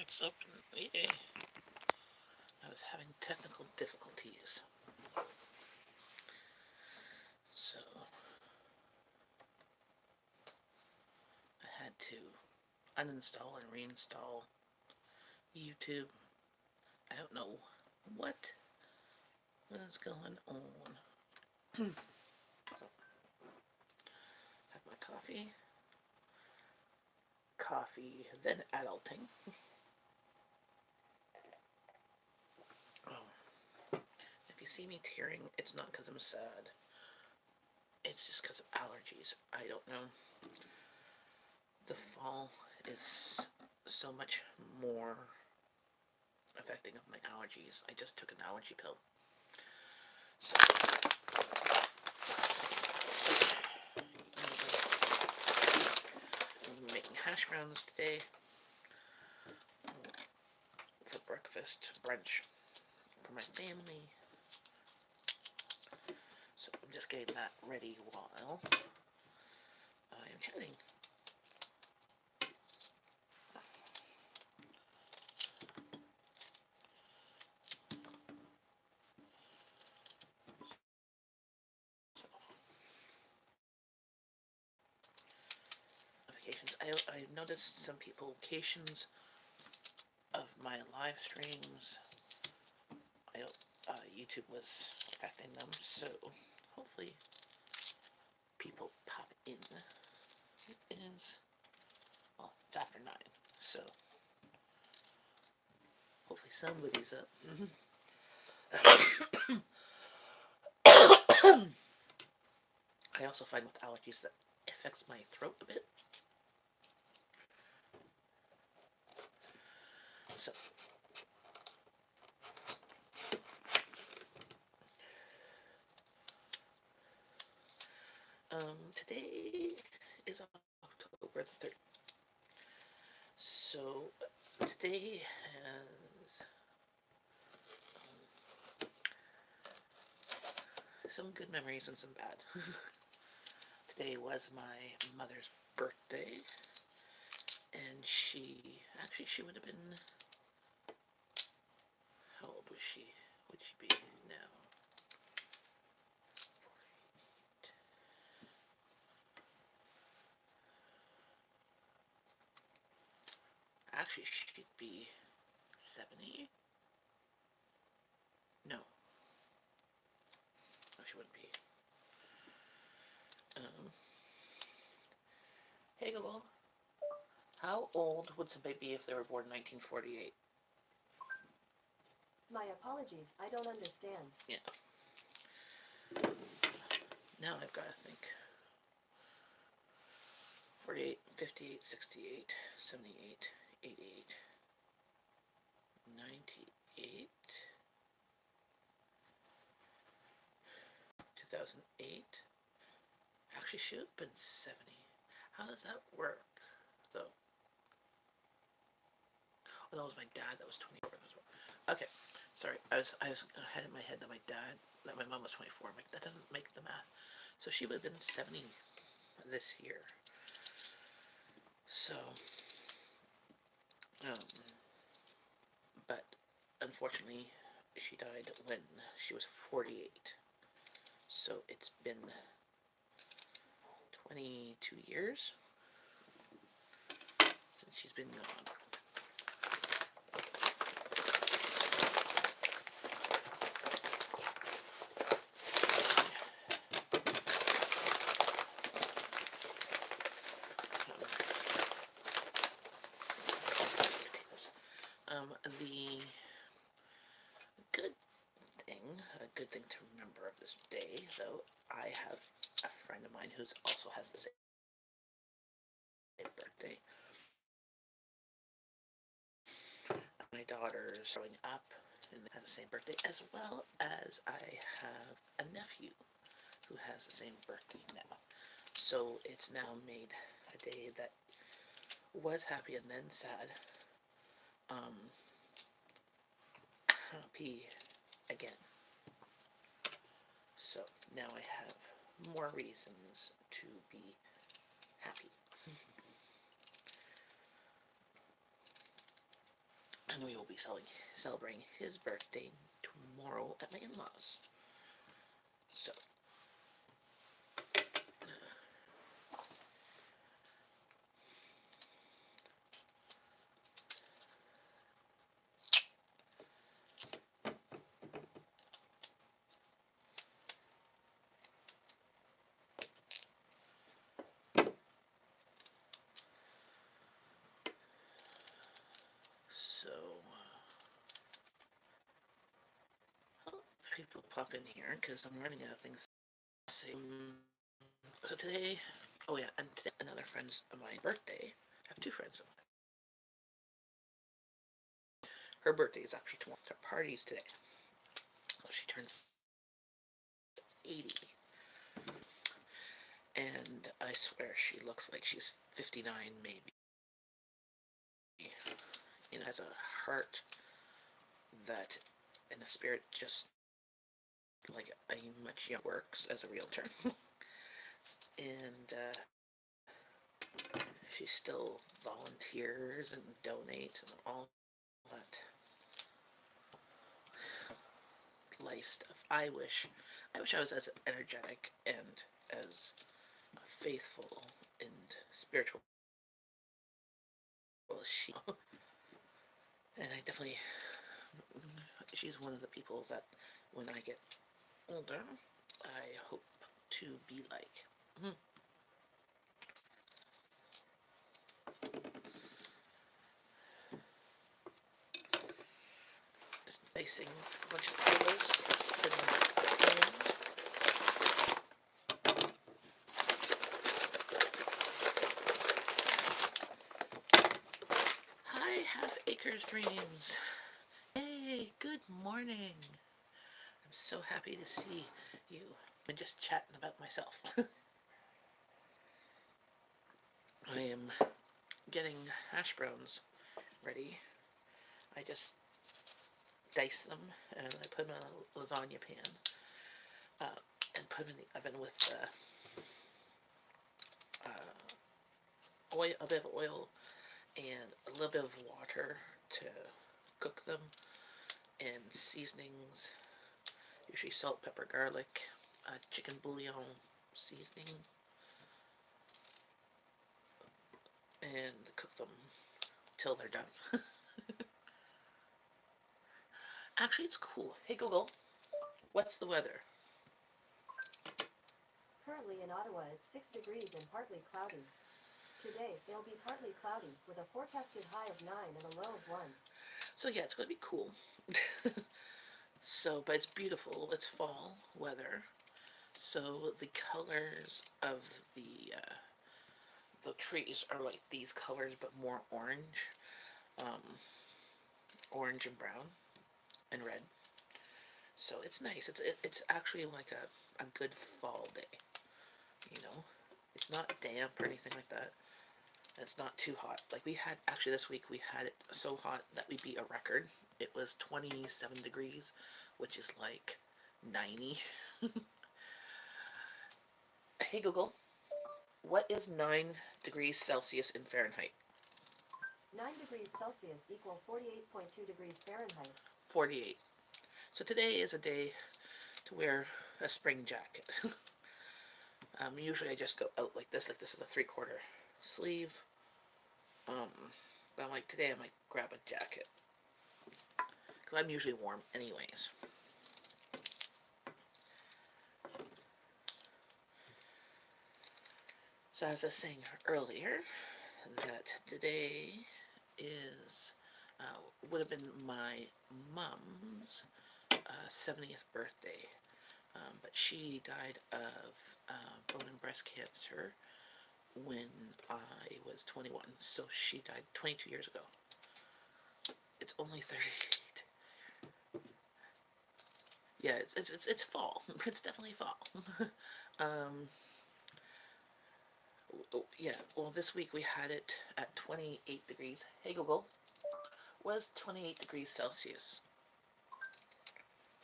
it's open. Yay. I was having technical difficulties. So I had to uninstall and reinstall YouTube. I don't know what is going on. Have my coffee. Coffee, then adulting. Oh. If you see me tearing, it's not because I'm sad. It's just because of allergies. I don't know. The fall is so much more affecting of my allergies. I just took an allergy pill. So, I'm making hash browns today for breakfast, brunch, for my family. So I'm just getting that ready while I am chatting. I noticed some locations of my live streams. YouTube was affecting them, so hopefully people pop in. It is, well, it's after 9, so hopefully somebody's up. I also find with allergies that it affects my throat a bit. So today is October the 3rd. So today has some good memories and some bad. Today was my mother's birthday, and she would have been, how old was she? Would she be now? 48. Actually, she'd be 70. No, she wouldn't be. Hey Google, how old would somebody be if they were born in 1948? My apologies, I don't understand. Yeah. Now I've got to think. 48, 58, 68, 78, 88, 98, 2008. Actually, she would have been 70. How does that work, though? Oh, that was my dad. That was 24. Okay, sorry. I had in my head that my mom was 24. I'm like, that doesn't make the math. So she would have been 70 this year. So, but unfortunately, she died when she was 48. So it's been 22 years since she's been gone. The good thing to remember of this day, though, I have a friend of mine who also has the same birthday. My daughter's growing up and has the same birthday, as well as I have a nephew who has the same birthday now. So it's now made a day that was happy and then sad. Happy again. So now I have more reasons to be happy. And we will be celebrating his birthday tomorrow at my in-laws. So, so, people pop in here because I'm running out of things to say. So today, oh yeah, and today another friend's of my birthday. I have two friends of mine. Her birthday is actually tomorrow. Her party's today. So she turns 80. And I swear she looks like she's 59 maybe. And has a heart that, and a spirit just like a much young, works as a realtor. And she still volunteers and donates and all that life stuff. I wish I was as energetic and as faithful and spiritual as she. And I definitely, she's one of the people that when I get older, I hope to be like. Just basing a bunch of pillows. Hi, Half Acres Dreams. Hey, good morning. I'm so happy to see you. I've been just chatting about myself. I am getting hash browns ready. I just dice them and I put them in a lasagna pan and put them in the oven with oil, a bit of oil and a little bit of water to cook them, and seasonings, usually salt, pepper, garlic, chicken bouillon seasoning, and cook them till they're done. Actually, it's cool. Hey Google, what's the weather? Currently in Ottawa, it's 6 degrees and partly cloudy. Today, it'll be partly cloudy with a forecasted high of 9 and a low of 1. So yeah, it's going to be cool. So, but it's beautiful. It's fall weather. So the colors of the trees are like these colors, but more orange, um, orange and brown and red. So it's nice. It's actually like a good fall day. You know, it's not damp or anything like that. It's not too hot. Like we had actually this week we had it so hot that we beat a record. It was 27 degrees, which is like 90. Hey Google, what is 9 degrees Celsius in Fahrenheit? 9 degrees Celsius equal 48.2 degrees Fahrenheit. 48. So today is a day to wear a spring jacket. Usually I just go out like this is a 3/4 sleeve. But I'm like today I might grab a jacket because I'm usually warm anyways. So as I was saying earlier, that today is would have been my mom's 70th birthday, but she died of bone and breast cancer when I was 21. So she died 22 years ago. It's only 38. Yeah, it's fall. It's definitely fall. um, yeah. Well, this week we had it at 28 degrees. Hey Google, was 28 degrees Celsius?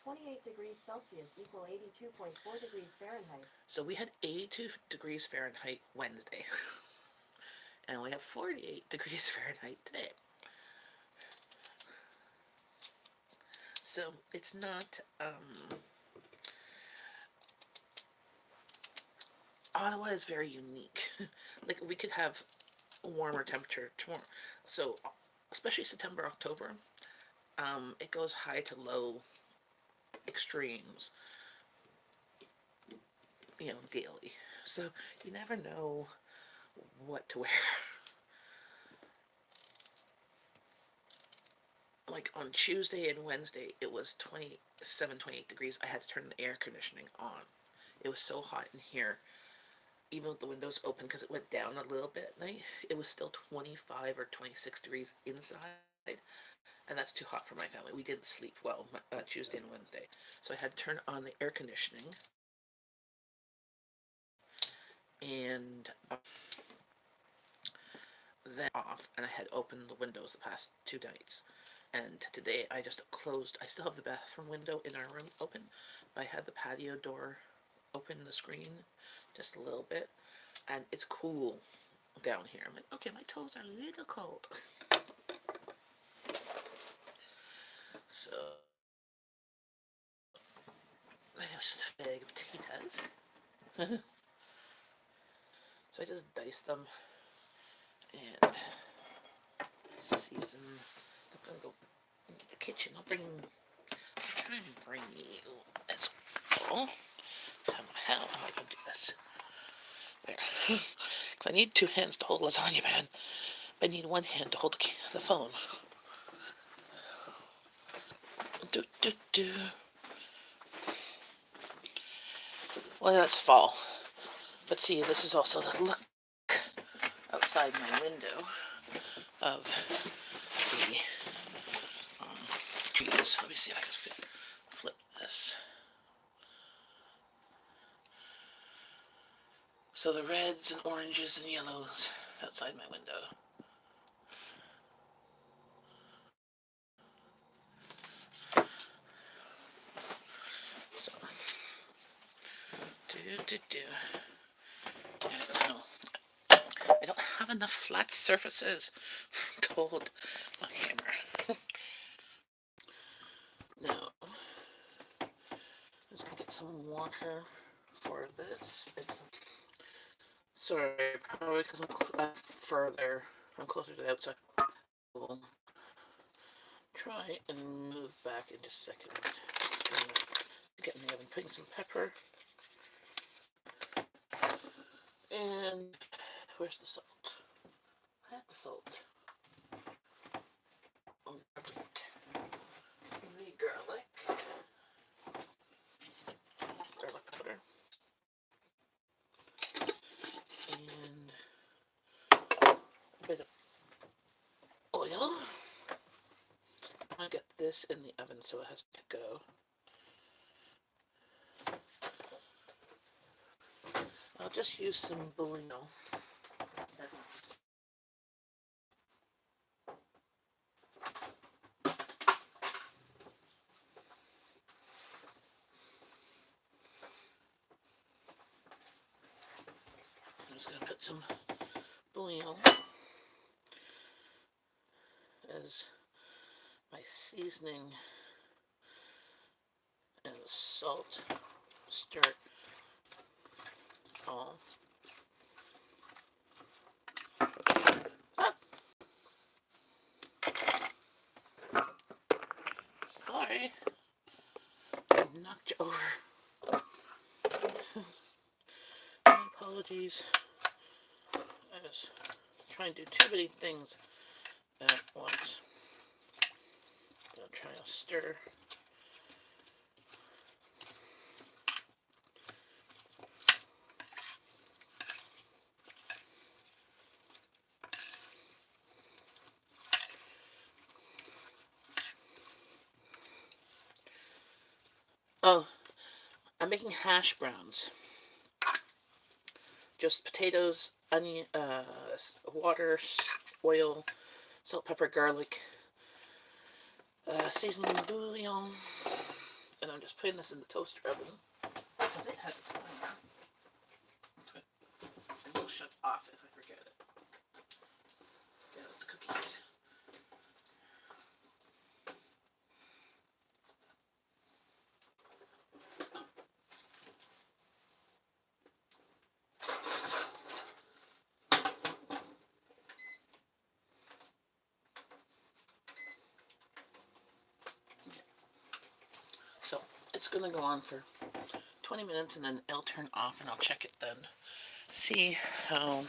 28 degrees Celsius equal 82.4 degrees Fahrenheit. So we had 82 degrees Fahrenheit Wednesday, and we have 48 degrees Fahrenheit today. So it's not, Ottawa is very unique. Like we could have a warmer temperature tomorrow. So especially September, October, it goes high to low extremes, daily. So you never know what to wear. Like on Tuesday and Wednesday, it was 27, 28 degrees. I had to turn the air conditioning on. It was so hot in here. Even with the windows open, because it went down a little bit at night, it was still 25 or 26 degrees inside. And that's too hot for my family. We didn't sleep well Tuesday and Wednesday. So I had to turn on the air conditioning. And then off, and I had opened the windows the past 2 nights. And today I just closed. I still have the bathroom window in our room open, but I had the patio door open, the screen just a little bit, and it's cool down here. I'm like, okay, my toes are a little cold. So I just a bag of potatoes. So I just dice them and season. I'm gonna go into the kitchen. I'll try and bring you as well. How am I gonna do this? There. Because I need 2 hands to hold lasagna pan. But I need 1 hand to hold the phone. Do, do, do. Well, that's fall. But see, this is also the look outside my window of the trees. Let me see if I can flip this. So the reds and oranges and yellows outside my window. So, do. I don't have enough flat surfaces to hold my camera. Now, I'm just gonna get some water for this. Sorry, probably because I'm closer to the outside. We'll try and move back in just a second. Get in the oven, putting some pepper. And where's the salt? I had the salt. The garlic powder. And a bit of oil. I get this in the oven so it has to go. I'll just use some bouillon. I'm just going to put some bouillon as my seasoning and salt. Stir it all. Ah! Sorry, I knocked you over. My apologies. I was trying to do too many things at once. I'll try to stir. Oh, I'm making hash browns. Just potatoes, onion, water, oil, salt, pepper, garlic, seasoning bouillon, and I'm just putting this in the toaster oven because it has a timer. And we'll shut off if I forget it. Get out the cookies. it's gonna go on for 20 minutes and then it'll turn off and I'll check it then. See how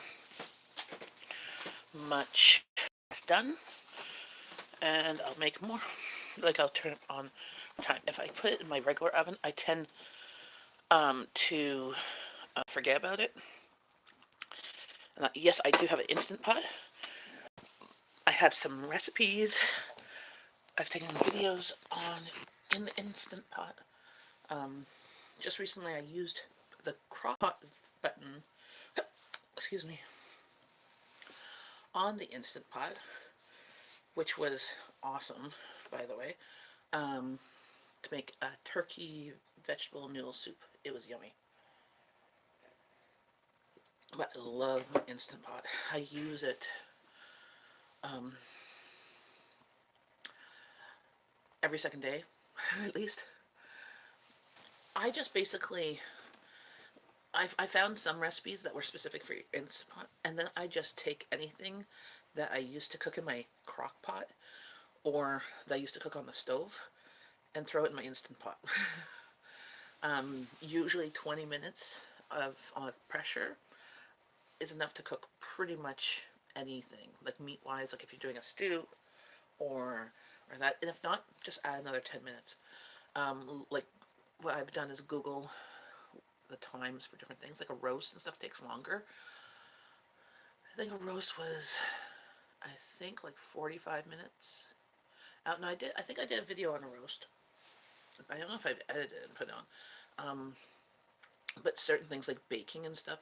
much it's done, and I'll make more. Like, I'll turn it on time. If I put it in my regular oven, I tend to forget about it. And yes, I do have an Instant Pot. I have some recipes. I've taken videos on in the Instant Pot. Just recently I used the crock pot button, excuse me, on the Instant Pot, which was awesome, by the way, to make a turkey vegetable noodle soup. It was yummy. But I love my Instant Pot. I use it every second day, at least. I just basically, I found some recipes that were specific for Instant Pot, and then I just take anything that I used to cook in my crock pot or that I used to cook on the stove and throw it in my Instant Pot. Usually 20 minutes of pressure is enough to cook pretty much anything, like meat-wise, like if you're doing a stew or that, and if not, just add another 10 minutes. Like what I've done is Google the times for different things, like a roast and stuff takes longer. I think a roast was, I think, like 45 minutes. No, I think I did a video on a roast. I don't know if I've edited it and put it on. But certain things like baking and stuff,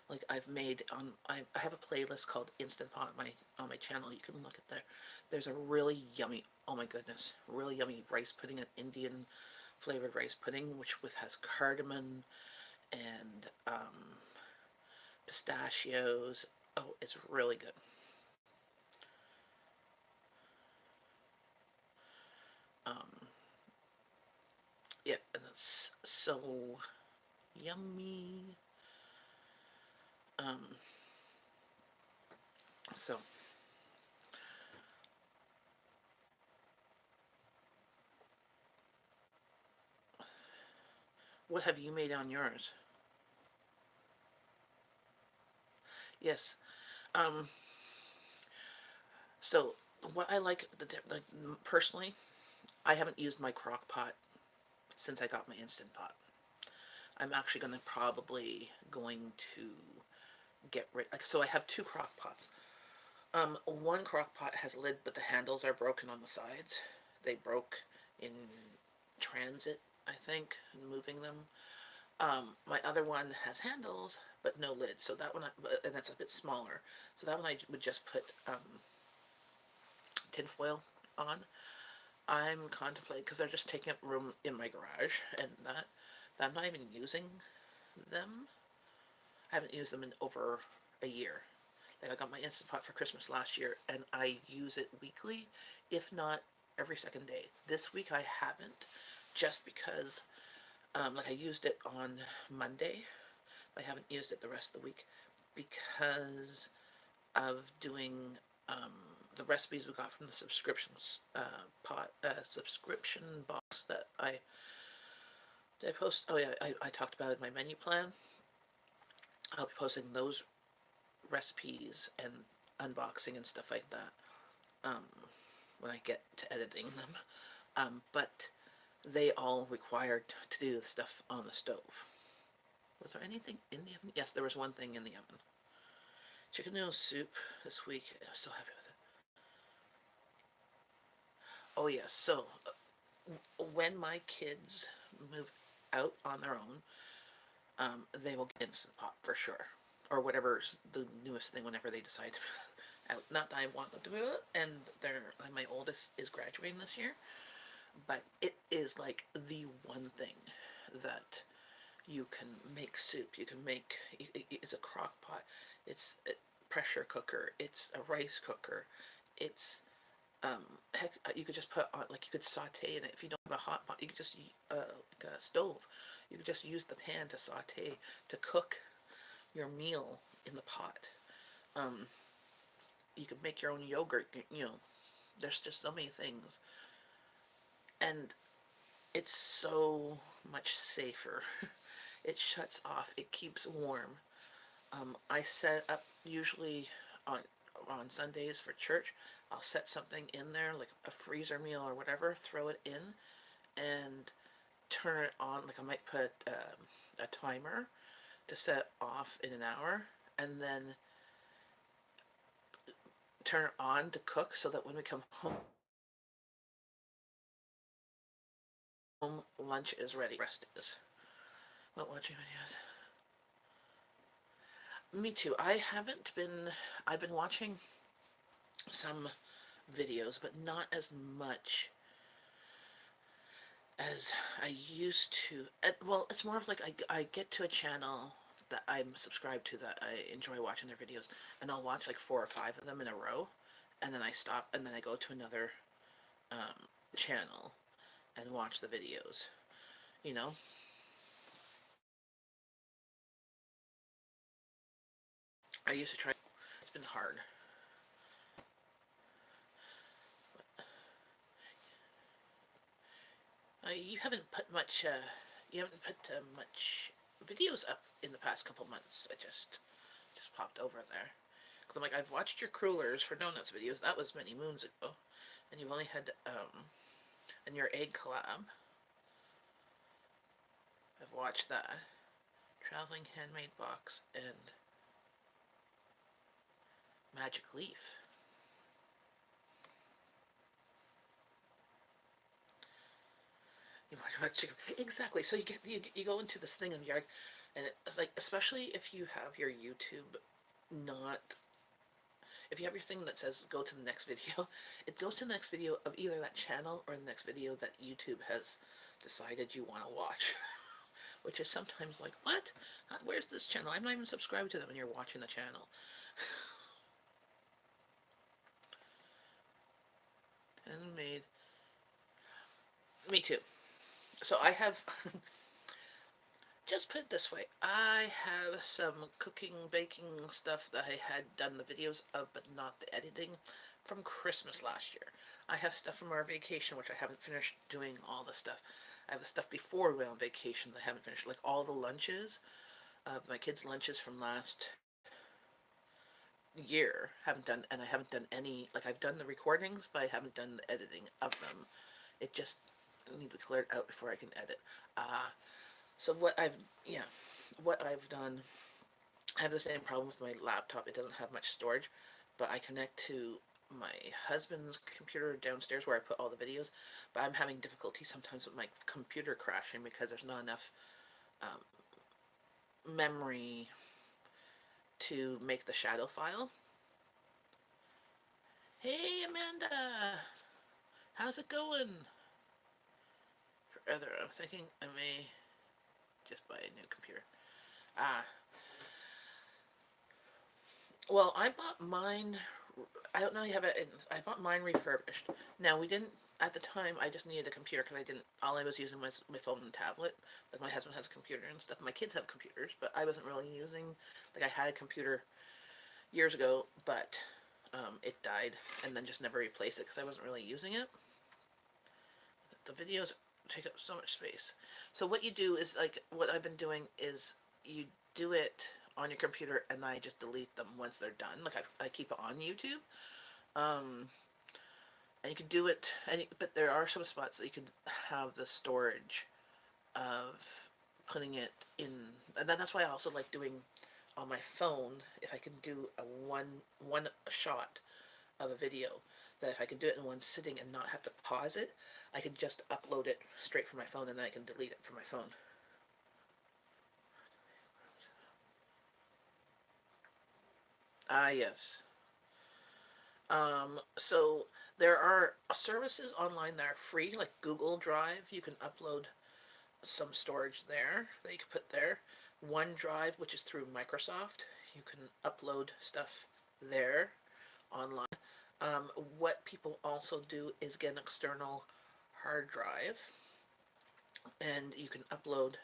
like I've made on, I have a playlist called Instant Pot on my channel. You can look at there. There's a really yummy, oh my goodness, really yummy rice pudding, an Indian flavored rice pudding, which has cardamom and pistachios. Oh, it's really good. Yeah, and it's so yummy. Um, so what have you made on yours? Yes. Um, so what I like personally, I haven't used my crock pot since I got my Instant Pot. I'm actually probably going to get rid, so I have two crock pots. One crock pot has a lid, but the handles are broken on the sides. They broke in transit, I think, moving them. My other one has handles, but no lid, so that one, and that's a bit smaller. So that one I would just put tinfoil on. I'm contemplating, because they're just taking up room in my garage, and that I'm not even using them. I haven't used them in over a year. Like I got my Instant Pot for Christmas last year, and I use it weekly, if not every second day. This week I haven't, just because, like I used it on Monday. I haven't used it the rest of the week because of doing the recipes we got from the subscription box that did I post. Oh yeah, I talked about it in my menu plan. I'll be posting those recipes and unboxing and stuff like that when I get to editing them. But they all required to do the stuff on the stove. Was there anything in the oven? Yes, there was one thing in the oven. Chicken noodle soup this week. I was so happy with it. Oh yes, so when my kids move out on their own, they will get Instant Pot for sure, or whatever's the newest thing whenever they decide to move out. Not that I want them to move out, and my oldest is graduating this year, but it is like the one thing that you can make soup. You can make, it's a crock pot, it's a pressure cooker, it's a rice cooker, it's heck, you could just put on, like you could saute in it. If you don't have a hot pot, you could just like a stove. You could just use the pan to saute, to cook your meal in the pot. Um, you could make your own yogurt. You know, there's just so many things. And it's so much safer. It shuts off, it keeps warm. I set up usually on on Sundays for church. I'll set something in there like a freezer meal or whatever, throw it in, and turn it on. Like I might put a timer to set off in an hour, and then turn it on to cook so that when we come home, lunch is ready. Rest is. What watching videos? Me too. I've been watching some videos, but not as much as I used to. Well, it's more of like I get to a channel that I'm subscribed to that I enjoy watching their videos, and I'll watch like 4 or 5 of them in a row, and then I stop, and then I go to another channel and watch the videos. You know, I used to try. It's been hard. You haven't put much. You haven't put much videos up in the past couple months. I just popped over there because I'm like I've watched your crullers for donuts videos. That was many moons ago, and you've only had and your egg collab. I've watched that. Traveling handmade box and magic leaf. You watch exactly. So you go into this thing in the yard, and it's like especially if you have your YouTube not if you have your thing that says go to the next video, it goes to the next video of either that channel or the next video that YouTube has decided you want to watch. Which is sometimes like, what? Where's this channel? I'm not even subscribed to them when you're watching the channel. And made. Me too. So I have, just put it this way, I have some cooking, baking stuff that I had done the videos of, but not the editing from Christmas last year. I have stuff from our vacation, which I haven't finished doing all the stuff. I have the stuff before we went on vacation that I haven't finished, like all the lunches of my kids' lunches from last year. Haven't done, and I haven't done any, like I've done the recordings, but I haven't done the editing of them. It just need to be cleared out before I can edit. So yeah, what I've done, I have the same problem with my laptop. It doesn't have much storage, but I connect to my husband's computer downstairs where I put all the videos, but I'm having difficulty sometimes with my computer crashing because there's not enough memory to make the shadow file. Hey Amanda, how's it going? Further, I'm thinking I may just buy a new computer. Ah, well, I bought mine. I don't know. You have it. I bought mine refurbished. Now we didn't at the time. I just needed a computer because I didn't. All I was using was my phone and tablet. Like my husband has a computer and stuff. My kids have computers, but I wasn't really using. Like I had a computer years ago, but it died and then just never replaced it because I wasn't really using it. The videos take up so much space. So what you do is like what I've been doing is you do it on your computer and I just delete them once they're done. Like I keep it on YouTube. Um, and you can do it, but there are some spots that you could have the storage of putting it in, and that's why I also like doing on my phone. If I can do a one shot of a video, that if I can do it in one sitting and not have to pause it, I can just upload it straight from my phone and then I can delete it from my phone. Ah, yes. So there are services online that are free, like Google Drive. You can upload some storage there that you can put there. OneDrive, which is through Microsoft, you can upload stuff there online. What people also do is get an external hard drive and you can upload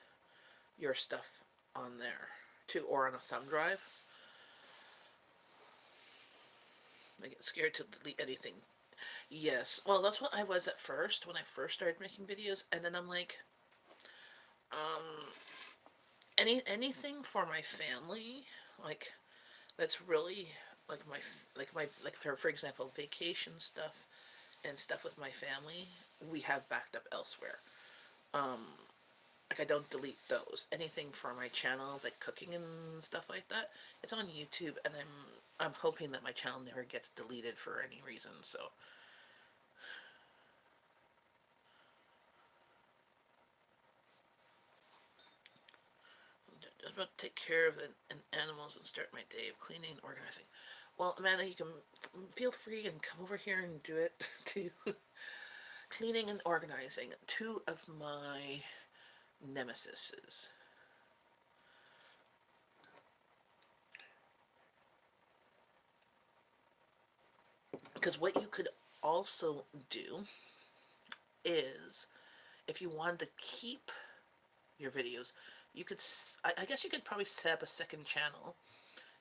your stuff on there too, or on a thumb drive. I get scared to delete anything. Yes. Well, that's what I was at first when I first started making videos, and then I'm like, um, anything for my family, like that's really like for example, vacation stuff and stuff with my family, we have backed up elsewhere. Um, like I don't delete those. Anything for my channel, like cooking and stuff like that, it's on YouTube, and I'm hoping that my channel never gets deleted for any reason. So just about to take care of the animals and start my day of cleaning and organizing. Well, Amanda, you can feel free and come over here and do it too. Cleaning and organizing, two of my nemesises. Because what you could also do is, if you wanted to keep your videos, you could, I guess you could probably set up a second channel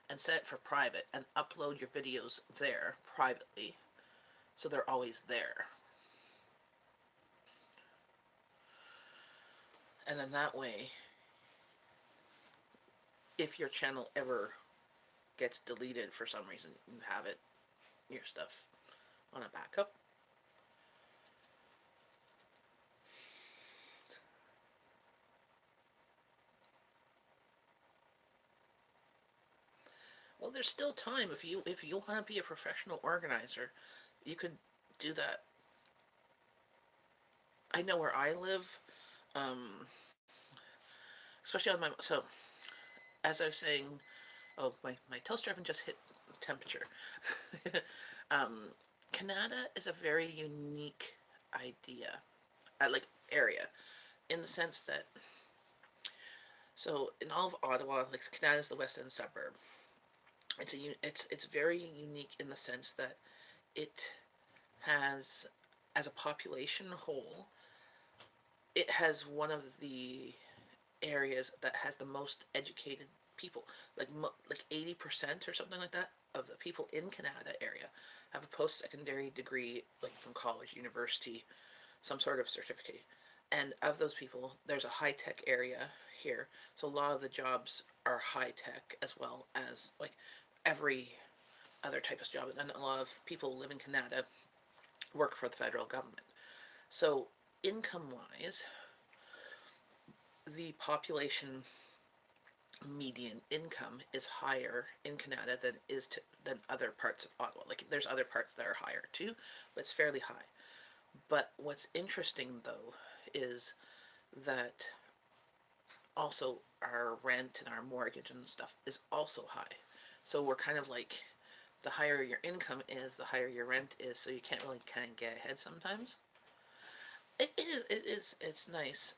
and set it for private and upload your videos there privately so they're always there. And then that way, if your channel ever gets deleted for some reason, you have it, your stuff on a backup. Well, there's still time. If you want to be a professional organizer, you could do that. I know where I live, um, especially on my, so as I was saying, oh, my toaster oven just hit temperature. um, Kanata is a very unique idea, like area, in the sense that, so in all of Ottawa, like Kanata is the west end suburb. It's very unique in the sense that it has, as a population whole, it has one of the areas that has the most educated people. Like 80% or something like that of the people in Kanata area have a post-secondary degree, like from college, university, some sort of certificate. And of those people, there's a high-tech area here, so a lot of the jobs are high-tech as well as like every other type of job. And a lot of people live in Kanata, work for the federal government. So income-wise, the population median income is higher in Canada than other parts of Ottawa. Like there's other parts that are higher too, but it's fairly high. But what's interesting though is that also our rent and our mortgage and stuff is also high. So we're kind of like, the higher your income is, the higher your rent is. So you can't really kind of get ahead sometimes. It's nice.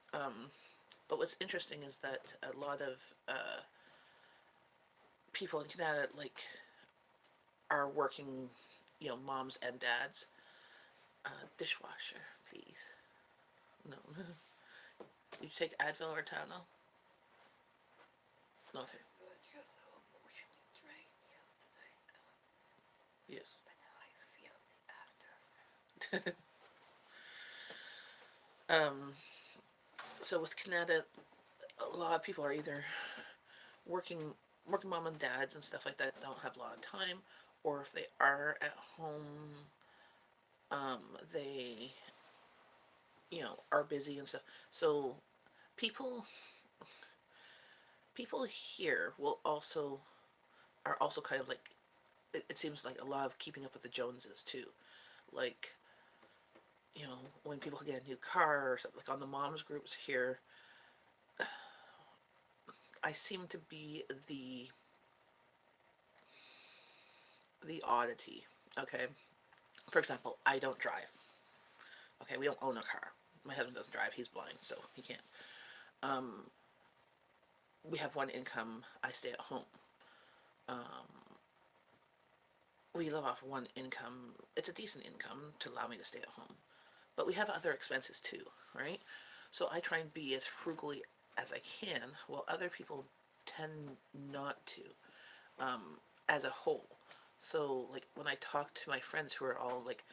But what's interesting is that a lot of people in Canada like are working, moms and dads. Dishwasher, please. No. Did you take Advil or Tylenol? No. Okay. Yes. um. So with Canada, a lot of people are either working working mom and dads and stuff like that, don't have a lot of time, or if they are at home, they are busy and stuff. So people people here will also are also kind of like, it seems like a lot of keeping up with the Joneses too. Like, when people get a new car or something, like on the moms groups here, I seem to be the oddity. Okay. For example, I don't drive. Okay, we don't own a car. My husband doesn't drive. He's blind, so he can't. Um, we have one income. I stay at home. Um, we live off one income. It's a decent income to allow me to stay at home. But we have other expenses too, right? So I try and be as frugally as I can, while other people tend not to, um, as a whole. So, like, when I talk to my friends who are all like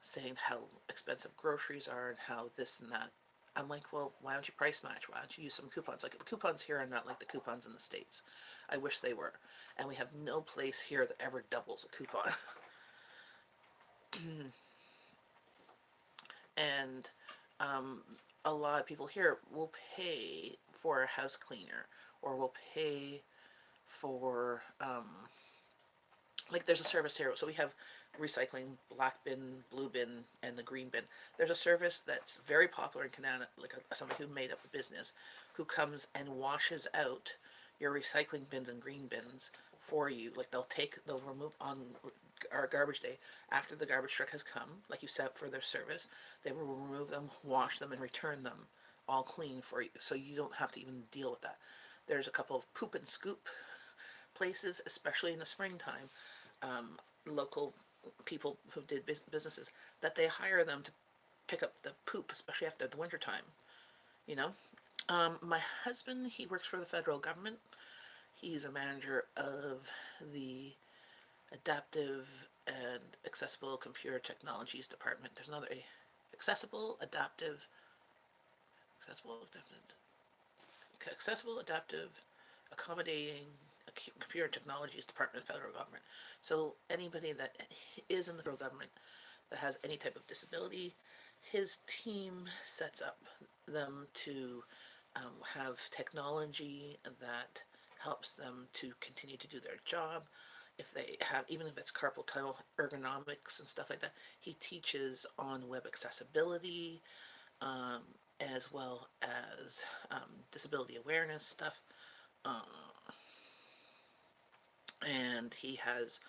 saying how expensive groceries are and how this and that. I'm like, well, why don't you price match? Why don't you use some coupons? Like, the coupons here are not like the coupons in the States. I wish they were. And we have no place here that ever doubles a coupon. And um, a lot of people here will pay for a house cleaner, or will pay for like, there's a service here. So we have recycling, black bin, blue bin, and the green bin. There's a service that's very popular in Kanata, like somebody who made up a business, who comes and washes out your recycling bins and green bins for you. Like, they'll remove on our garbage day, after the garbage truck has come, like you set up for their service, they will remove them, wash them, and return them all clean for you, so you don't have to even deal with that. There's a couple of poop and scoop places, especially in the springtime, um, local people who did businesses, that they hire them to pick up the poop, especially after the winter time. You know, my husband, he works for the federal government. He's a manager of the Adaptive and Accessible Computer Technologies Department. There's another A. Accessible, adaptive, accommodating computer technologies department of federal government. So anybody that is in the federal government that has any type of disability, his team sets up them to have technology that helps them to continue to do their job. If they have, even if it's carpal tunnel ergonomics and stuff like that, he teaches on web accessibility, um, as well as disability awareness stuff. Um, and he has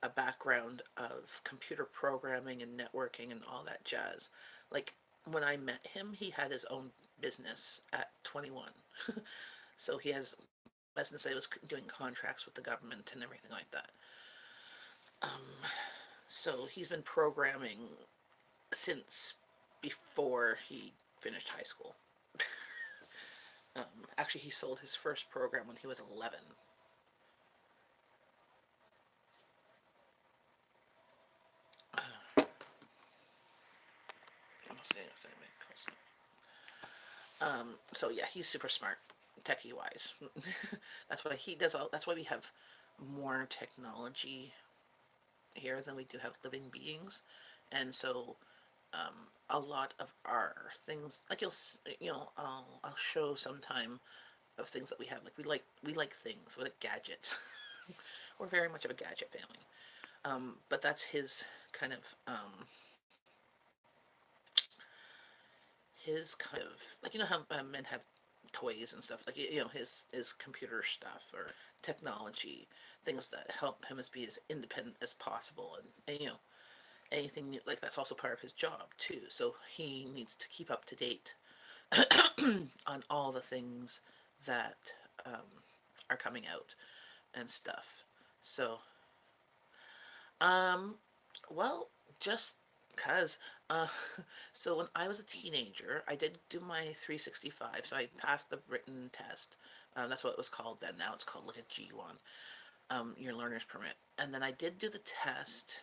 a background of computer programming and networking and all that jazz. Like, when I met him, he had his own business at 21. So he has business that was doing contracts with the government and everything like that. Um, so he's been programming since before he finished high school. Um, Actually, he sold his first program when he was 11. So yeah, he's super smart, techie wise. That's why he does all. That's why we have more technology here than we do have living beings, and so um, a lot of our things, like I'll show sometime of things that we have. Like, we like things, we like gadgets. We're very much of a gadget family. But that's his kind of like, how men have toys and stuff, like, his computer stuff or technology, things that help him be as independent as possible, and anything like that's also part of his job too, so he needs to keep up to date on all the things that are coming out and stuff. So um well, just cause uh so when I was a teenager, I did do my 365, so I passed the written test. That's what it was called then. Now it's called like a G1, your learner's permit. And then I did do the test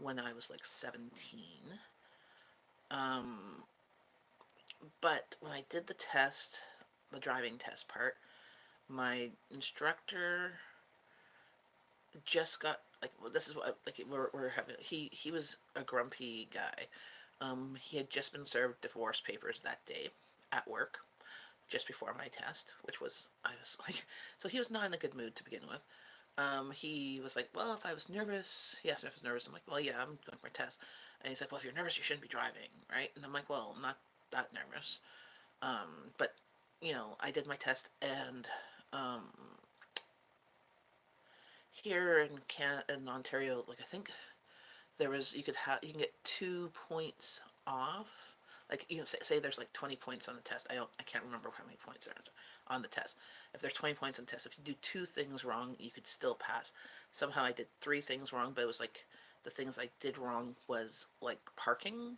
when I was like 17. Um, but when I did the test, the driving test part, my instructor just got, like, well, this is what, like, we're having, he was a grumpy guy. He had just been served divorce papers that day at work, just before my test, which was, I was like, so he was not in a good mood to begin with. He was like, well, if I was nervous, he asked me if I was nervous. I'm like, well, yeah, I'm going for a test. And he's like, well, if you're nervous, you shouldn't be driving, right? And I'm like, well, I'm not that nervous. But, I did my test, and um, here in Ontario, like, I think you can get 2 points off. Like, say there's like 20 points on the test. I can't remember how many points there are on the test. If there's 20 points on the test, if you do 2 things wrong, you could still pass. Somehow I did 3 things wrong, but it was like the things I did wrong was like parking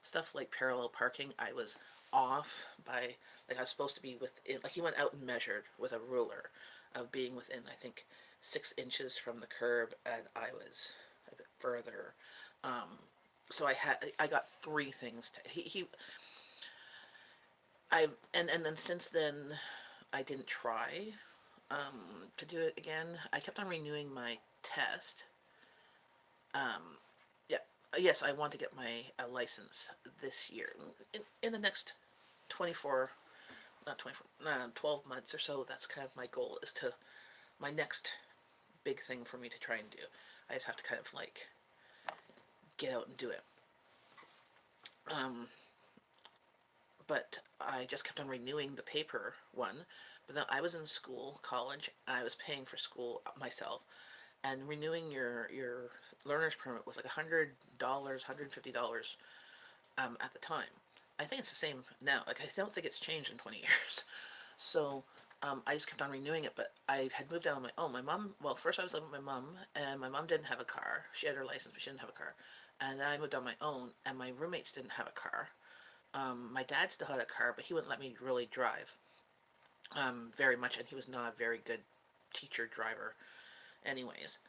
stuff, like parallel parking. I was off by, like, I was supposed to be within, like, he went out and measured with a ruler of being within, I think, 6 inches from the curb, and I was a bit further. Um, So I got three things to, I and then since then I didn't try to do it again. I kept on renewing my test. Um, yeah, yes, I want to get my license this year. In the next 24, not 24, 12 months or so, that's kind of my goal, is to, my next big thing for me to try and do. I just have to kind of like get out and do it. Um, but I just kept on renewing the paper one. But then I was in school, college, I was paying for school myself, and renewing your learner's permit was like $100, $150 at the time. I think it's the same now. Like, I don't think it's changed in 20 years. So I just kept on renewing it, but I had moved out on my own. My mom, well, first I was living with my mom, and my mom didn't have a car. She had her license, but she didn't have a car. And then I moved on my own, and my roommates didn't have a car. My dad still had a car, but he wouldn't let me really drive very much, and he was not a very good teacher driver anyways.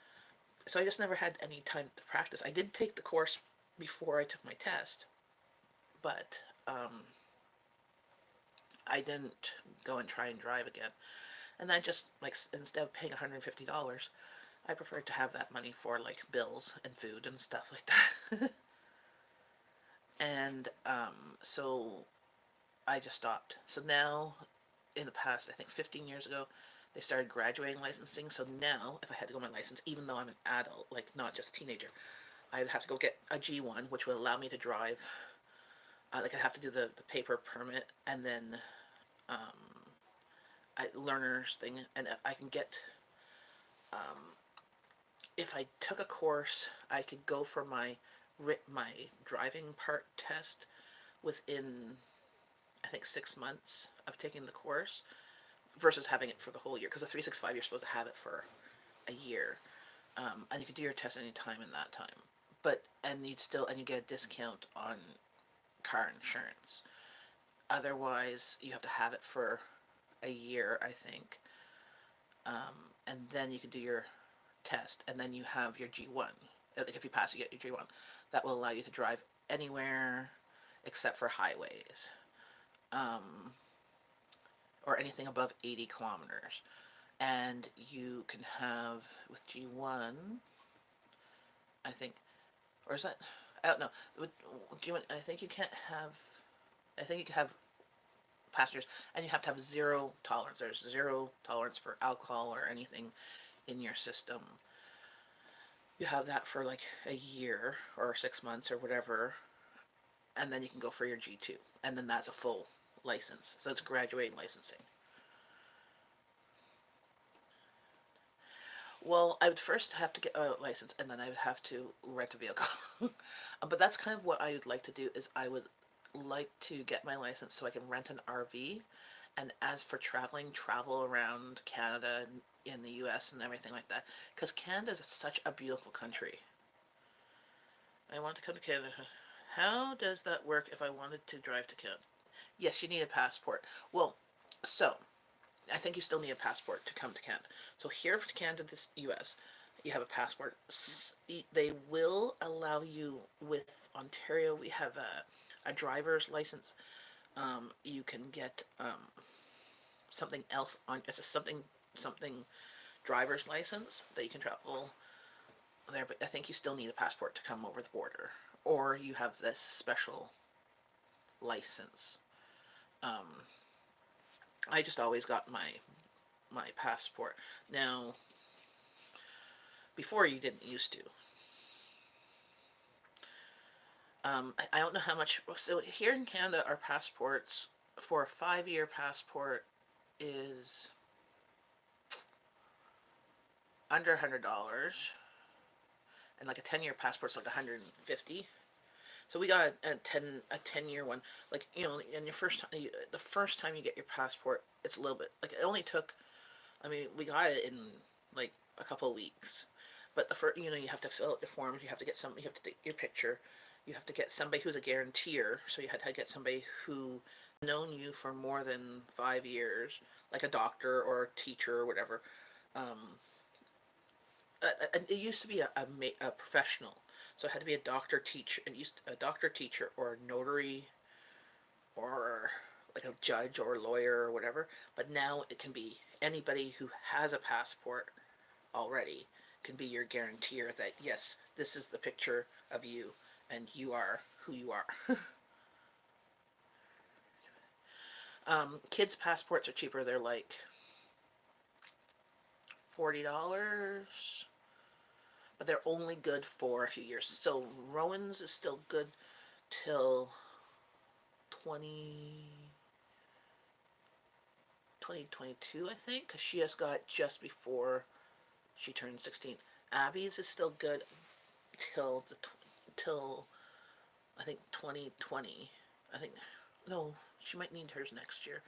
So I just never had any time to practice. I did take the course before I took my test, but I didn't go and try and drive again. And I just, like, instead of paying $150, I preferred to have that money for, like, bills and food and stuff like that. And so I just stopped. So now, in the past, I think 15 years ago, they started graduating licensing. So now, if I had to go my license, even though I'm an adult, like not just a teenager, I would have to go get a G1, which would allow me to drive. Like, I'd have to do the paper permit, and then learners thing, and I can get, if I took a course, I could go for my driving part test within, I think, 6 months of taking the course, versus having it for the whole year, because the 365 you're supposed to have it for a year, and you can do your test any time in that time. But and you get a discount on car insurance. Otherwise, you have to have it for a year, I think, and then you can do your test, and then you have your G1. Like, if you pass, you get your G1. That will allow you to drive anywhere except for highways, or anything above 80 kilometers. And you can have, with G1, I think, or is that, I don't know. With G1, I think you can't have, I think you can have passengers, and you have to have zero tolerance. There's zero tolerance for alcohol or anything in your system. You have that for like a year or 6 months or whatever, and then you can go for your G2, and then that's a full license. So it's graduating licensing. Well, I would first have to get a license, and then I would have to rent a vehicle. But that's kind of what I would like to do, is I would like to get my license so I can rent an RV. And as for traveling, travel around Canada and in the US and everything like that, because Canada is such a beautiful country. I want to come to Canada. How does that work if I wanted to drive to Canada? Yes, you need a passport. Well, so I think you still need a passport to come to Canada. So here to Canada, this US, you have a passport. They will allow you, with Ontario, we have a driver's license. You can get something else on, it's a something driver's license that you can travel there, but I think you still need a passport to come over the border, or you have this special license. Um, I just always got my passport. Now, before you didn't used to. I don't know how much. So here in Canada, our passports for a 5-year passport is under $100, and like a 10-year passport's like 150. So we got a 10-year one. Like, in your first time, the first time you get your passport, it's a little bit like, it only took. I mean, we got it in like a couple of weeks. But the first, you have to fill out the forms. You have to get you have to take your picture. You have to get somebody who's a guarantor. So you had to get somebody who known you for more than 5 years, like a doctor or a teacher or whatever. Um, it used to be a professional. So it had to be a doctor teacher, it used a doctor teacher or a notary or like a judge or a lawyer or whatever. But now it can be anybody who has a passport already can be your guarantor that yes, this is the picture of you and you are who you are. Kids' passports are cheaper. They're like $40, but they're only good for a few years. So Rowan's is still good till 2022, I think, because she has got just before she turned 16. Abby's is still good till till I think 2020. I think no, she might need hers next year.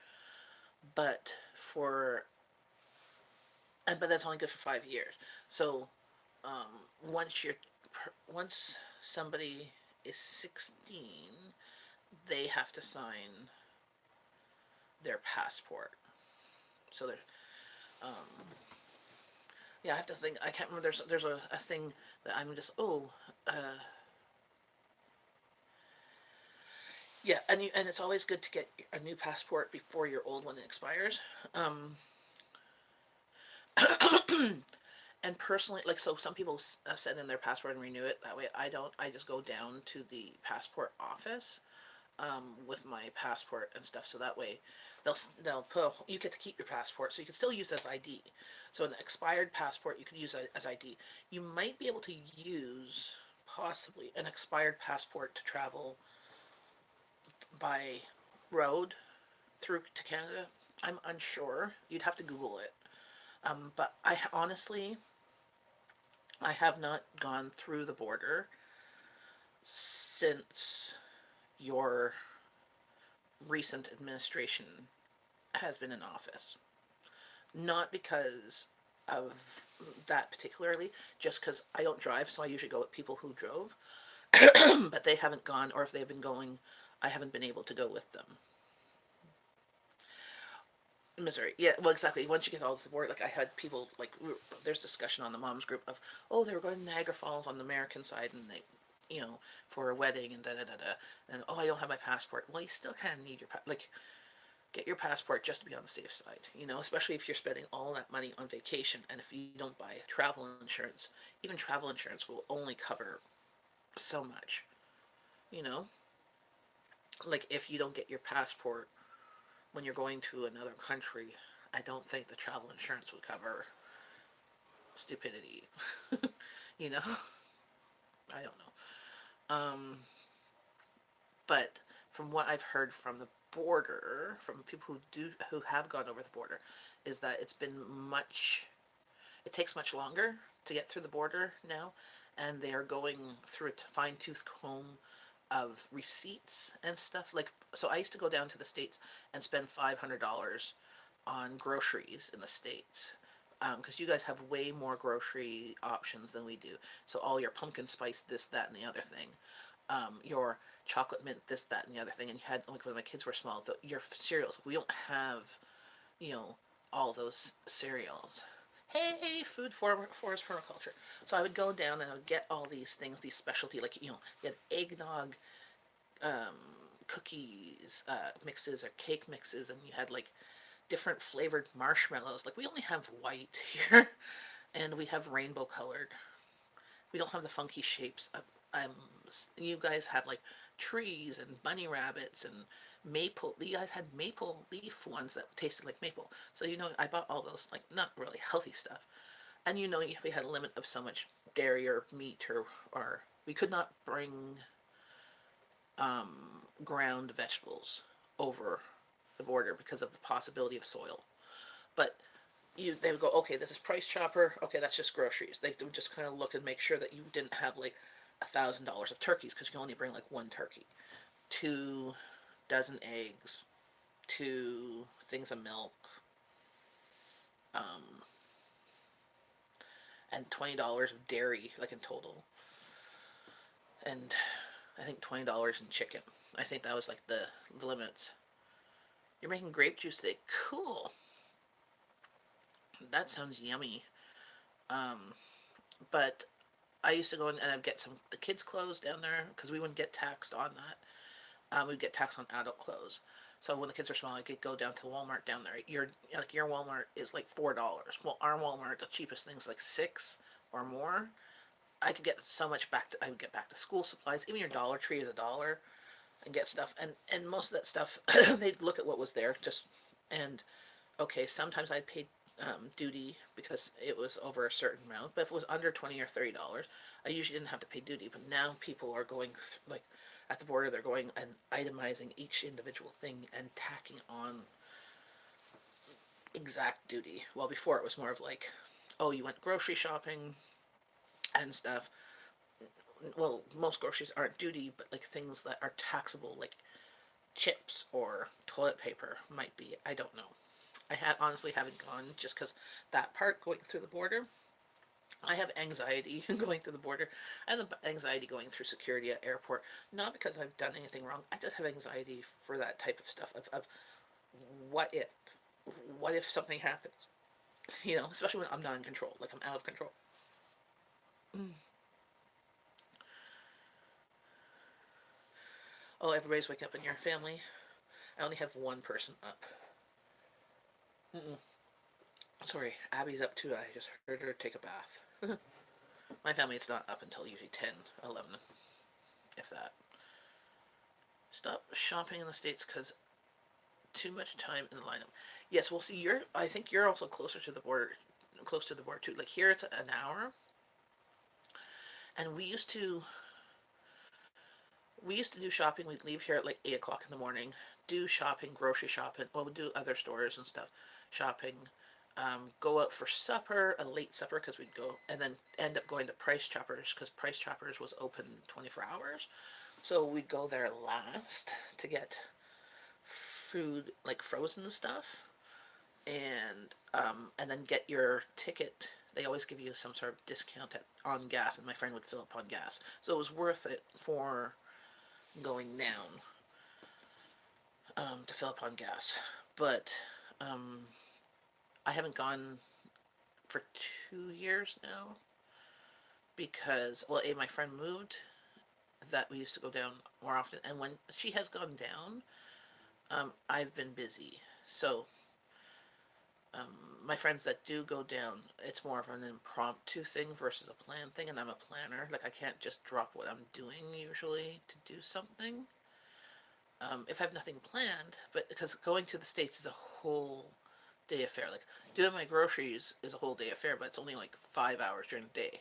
But for but that's only good for 5 years. So once you're once somebody is 16, they have to sign their passport. So they're um, yeah, I have to think. I can't remember. There's a thing that I'm just uh, yeah, and it's always good to get a new passport before your old one expires. Um, and personally, like so, some people send in their passport and renew it. That way, I don't. I just go down to the passport office with my passport and stuff. So that way, they'll put you get to keep your passport, so you can still use it as ID. So an expired passport you can use as ID. You might be able to use possibly an expired passport to travel by road through to Canada. I'm unsure. You'd have to Google it. But I honestly, I have not gone through the border since your recent administration has been in office. Not because of that particularly, just because I don't drive, so I usually go with people who drove. But they haven't gone, or if they've been going, I haven't been able to go with them. Missouri, yeah, well, exactly. Once you get all to the border, like I had people like there's discussion on the moms group of they were going to Niagara Falls on the American side, and they, for a wedding and da da da da, and I don't have my passport. Well, you still kind of need your like get your passport just to be on the safe side, especially if you're spending all that money on vacation, and if you don't buy travel insurance, even travel insurance will only cover so much, you know, like if you don't get your passport when you're going to another country, I don't think the travel insurance would cover stupidity. you know, I don't know. But from what I've heard from the border, from people who have gone over the border, is that it's been much. It takes much longer to get through the border now, and they are going through a fine tooth comb of receipts and stuff. Like, so I used to go down to the States and spend $500 on groceries in the States. Because you guys have way more grocery options than we do. So all your pumpkin spice, this, that, and the other thing. Your chocolate mint, this, that, and the other thing. And you had, like when my kids were small, your cereals. We don't have, you know, all those cereals. Hey, food for forest permaculture. So I would go down and I would get all these things, these specialty, like, you had eggnog um, cookies mixes or cake mixes, and you had like different flavored marshmallows. Like we only have white here, and we have rainbow colored. We don't have the funky shapes. Um, you guys have like trees and bunny rabbits and maple. You guys had maple leaf ones that tasted like maple. So I bought all those like not really healthy stuff. And we had a limit of so much dairy or meat or we could not bring ground vegetables over the border because of the possibility of soil. But they would go, okay, this is Price Chopper. Okay, that's just groceries. They would just kind of look and make sure that you didn't have like $1,000 of turkeys because you can only bring like one turkey, 2 dozen eggs, 2 things of milk, um, and $20 of dairy, like in total, and I think $20 in chicken. I think that was like the limits. You're making grape juice today. Cool. That sounds yummy. Um, but I used to go in and I'd get the kids' clothes down there because we wouldn't get taxed on that. We'd get taxed on adult clothes. So when the kids are small, I could go down to Walmart down there. Your Walmart is like $4. Well, our Walmart, the cheapest thing's like 6 or more. I could get so much back. I would get back to school supplies. Even your Dollar Tree is $1 and get stuff. And most of that stuff, they'd look at what was there. And okay, sometimes I paid duty because it was over a certain amount. But if it was under $20 or $30, I usually didn't have to pay duty. But now people are going like at the border, they're going and itemizing each individual thing and tacking on exact duty. Well, before it was more of like, oh, you went grocery shopping and stuff. Well, most groceries aren't duty, but like things that are taxable, like chips or toilet paper might be. I don't know. Honestly haven't gone just because that part going through the border. I have anxiety going through the border. I have anxiety going through security at airport. Not because I've done anything wrong. I just have anxiety for that type of stuff. Of what if, what if something happens? Especially when I'm not in control. Like I'm out of control. Mm. Oh, everybody's waking up in your family. I only have one person up. Mm-mm. Sorry, Abby's up too. I just heard her take a bath. My family, it's not up until usually 10, 11, if that. Stop shopping in the States because too much time in the lineup. Yes, well, see, I think you're also closer to the border, close to the border too. Like here, it's an hour, and we used to do shopping. We'd leave here at like 8 o'clock in the morning, do shopping, grocery shopping. Well, we'd do other stores and stuff, shopping. Go out for supper, a late supper, because we'd go, and then end up going to Price Choppers because Price Choppers was open 24 hours. So we'd go there last to get food, like frozen stuff, and then get your ticket. They always give you some sort of discount on gas, and my friend would fill up on gas, so it was worth it for going down to fill up on gas. But um, I haven't gone for 2 years now because, well, my friend moved. That we used to go down more often, and when she has gone down, I've been busy. So um, my friends that do go down, it's more of an impromptu thing versus a planned thing, and I'm a planner. Like, I can't just drop what I'm doing usually to do something. If I have nothing planned, but because going to the States is a whole day affair. Like, doing my groceries is a whole day affair, but it's only like 5 hours during the day.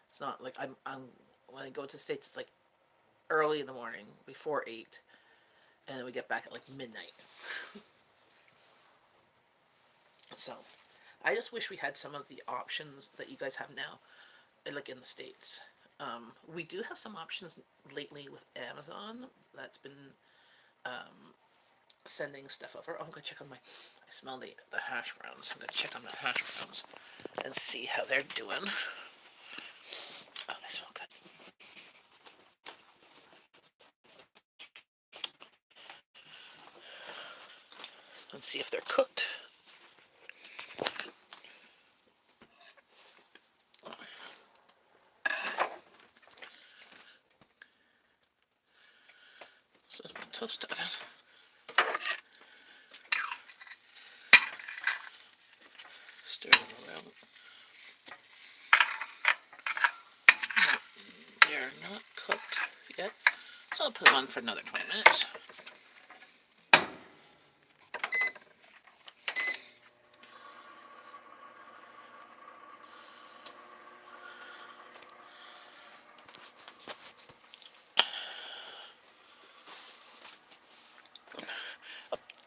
It's not like I'm when I go to the States, it's like early in the morning, before 8, and then we get back at like midnight. So, I just wish we had some of the options that you guys have now, like in the States. We do have some options lately with Amazon that's been um, sending stuff over. Oh, I'm gonna check on I smell the hash browns. I'm gonna check on the hash browns and see how they're doing. Oh, they smell good. Let's see if they're cooked. So toast oven. Stir them around. No, they're not cooked yet. So I'll put them on for another 20 minutes.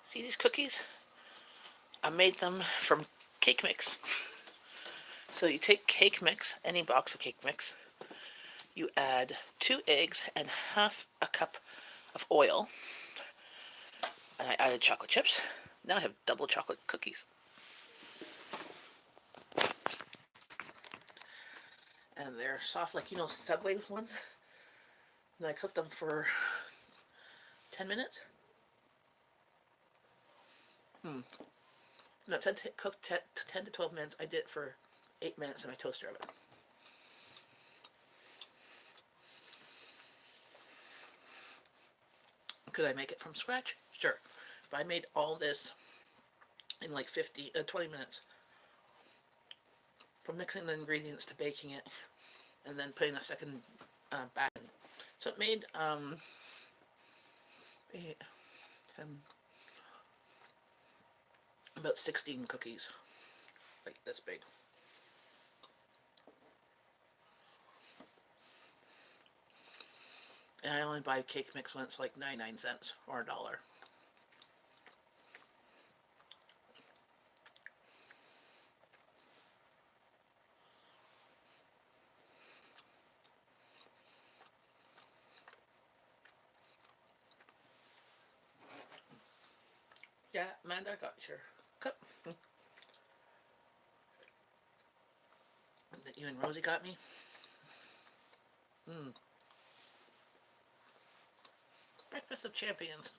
See these cookies? I made them from cake mix. So you take cake mix, any box of cake mix, you add 2 eggs and half a cup of oil, and I added chocolate chips. Now I have double chocolate cookies. And they're soft like, Subway ones. And I cooked them for 10 minutes. No, 10 to 12 minutes. I did it for 8 minutes in my toaster oven. Could I make it from scratch? Sure. If I made all this in like 20 minutes, from mixing the ingredients to baking it, and then putting a second batch in. So it made 8, 10, about 16 cookies, like this big. And I only buy cake mix when it's like 99 cents or $1. Yeah, Amanda, I got your cup that you and Rosie got me. Mm. Breakfast of Champions.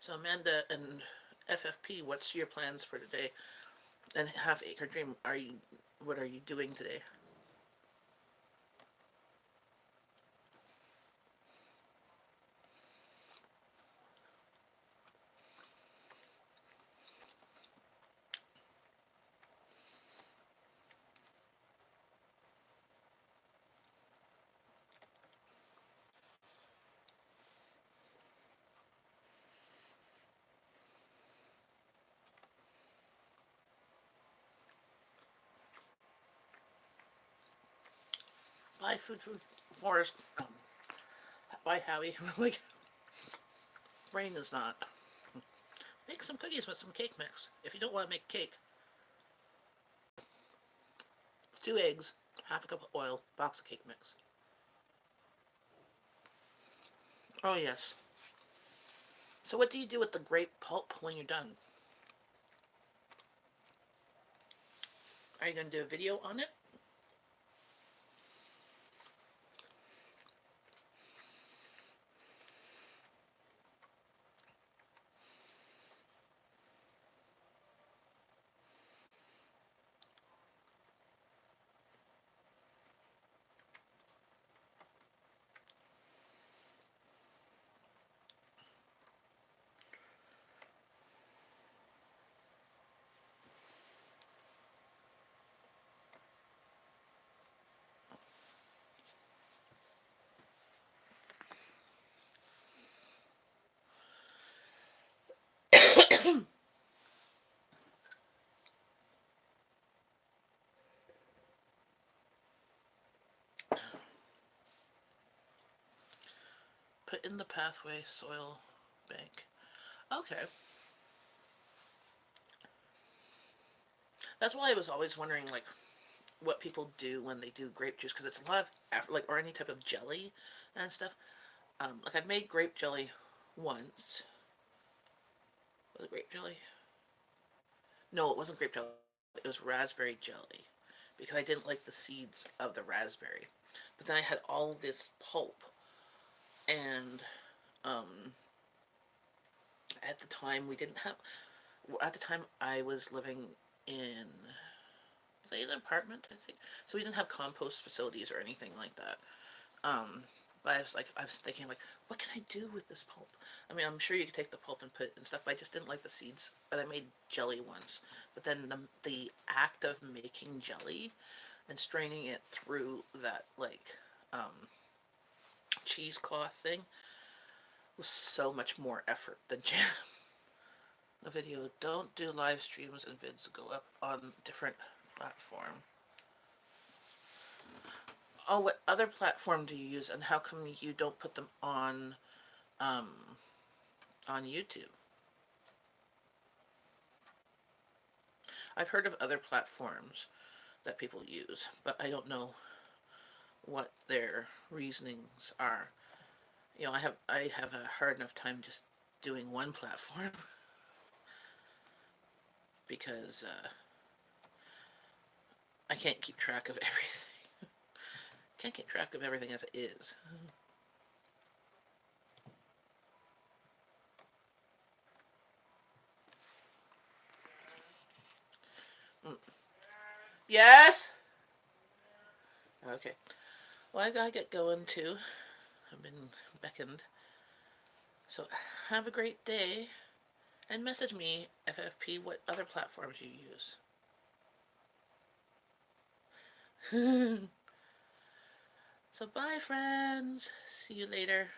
So Amanda and FFP, what's your plans for today? And Half Acre Dream, what are you doing today? Buy food from Forest. Buy Howie. Like, brain is not. Make some cookies with some cake mix. If you don't want to make cake, 2 eggs, half a cup of oil, box of cake mix. Oh yes. So what do you do with the grape pulp when you're done? Are you going to do a video on it? Put in the pathway soil bank. Okay. That's why I was always wondering, like, what people do when they do grape juice, because it's a lot of, like, or any type of jelly and stuff. Like, I've made grape jelly once. Was it grape jelly? No, it wasn't grape jelly. It was raspberry jelly, because I didn't like the seeds of the raspberry. But then I had all this pulp, and um, at the time we didn't have. At the time I was living in an apartment, I think. So we didn't have compost facilities or anything like that. Um, but I was thinking, like, what can I do with this pulp? I mean, I'm sure you could take the pulp and put it and stuff, but I just didn't like the seeds. But I made jelly once. But then the act of making jelly and straining it through that, like, cheesecloth thing was so much more effort than jam. The video, don't do live streams and vids go up on different platform. Oh, what other platform do you use, and how come you don't put them um, on YouTube? I've heard of other platforms that people use, but I don't know what their reasonings are. You know, I have a hard enough time just doing one platform because I can't keep track of everything. Can't keep track of everything as it is. Yes? Okay. Well, I gotta get going too. I've been beckoned. So have a great day. And message me, FFP, what other platforms you use. So bye, friends. See you later.